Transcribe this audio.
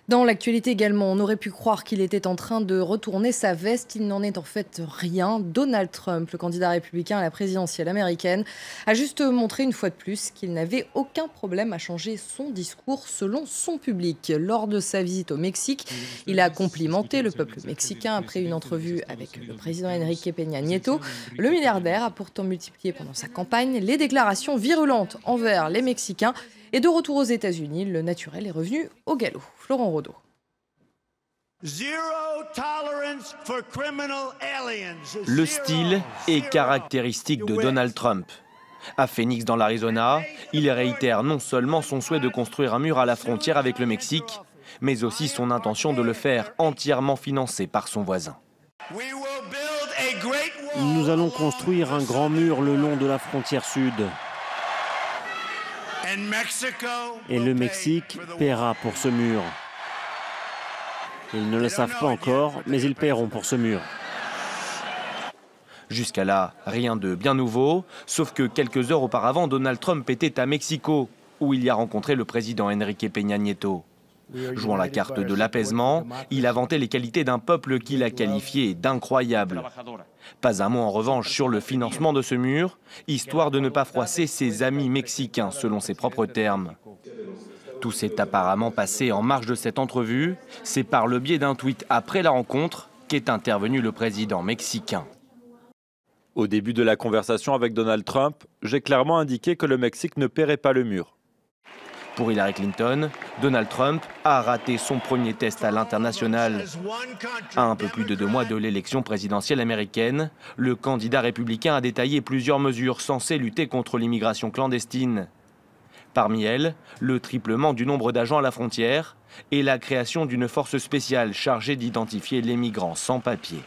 Dans l'actualité également, on aurait pu croire qu'il était en train de retourner sa veste. Il n'en est en fait rien. Donald Trump, le candidat républicain à la présidentielle américaine, a juste montré une fois de plus qu'il n'avait aucun problème à changer son discours selon son public. Lors de sa visite au Mexique, il a complimenté le peuple mexicain après une entrevue avec le président Enrique Peña Nieto. Le milliardaire a pourtant multiplié pendant sa campagne les déclarations virulentes envers les Mexicains. Et de retour aux États-Unis, le naturel est revenu au galop. Florent Rodeau. Le style est caractéristique de Donald Trump. À Phoenix, dans l'Arizona, il réitère non seulement son souhait de construire un mur à la frontière avec le Mexique, mais aussi son intention de le faire entièrement financé par son voisin. Nous allons construire un grand mur le long de la frontière sud. Et le Mexique paiera pour ce mur. Ils ne le savent pas encore, mais ils paieront pour ce mur. Jusqu'à là, rien de bien nouveau, sauf que quelques heures auparavant, Donald Trump était à Mexico, où il y a rencontré le président Enrique Peña Nieto. Jouant la carte de l'apaisement, il a vanté les qualités d'un peuple qu'il a qualifié d'incroyable. Pas un mot en revanche sur le financement de ce mur, histoire de ne pas froisser ses amis mexicains, selon ses propres termes. Tout s'est apparemment passé en marge de cette entrevue. C'est par le biais d'un tweet après la rencontre qu'est intervenu le président mexicain. Au début de la conversation avec Donald Trump, j'ai clairement indiqué que le Mexique ne paierait pas le mur. Pour Hillary Clinton, Donald Trump a raté son premier test à l'international. À un peu plus de 2 mois de l'élection présidentielle américaine, le candidat républicain a détaillé plusieurs mesures censées lutter contre l'immigration clandestine. Parmi elles, le triplement du nombre d'agents à la frontière et la création d'une force spéciale chargée d'identifier les migrants sans papier.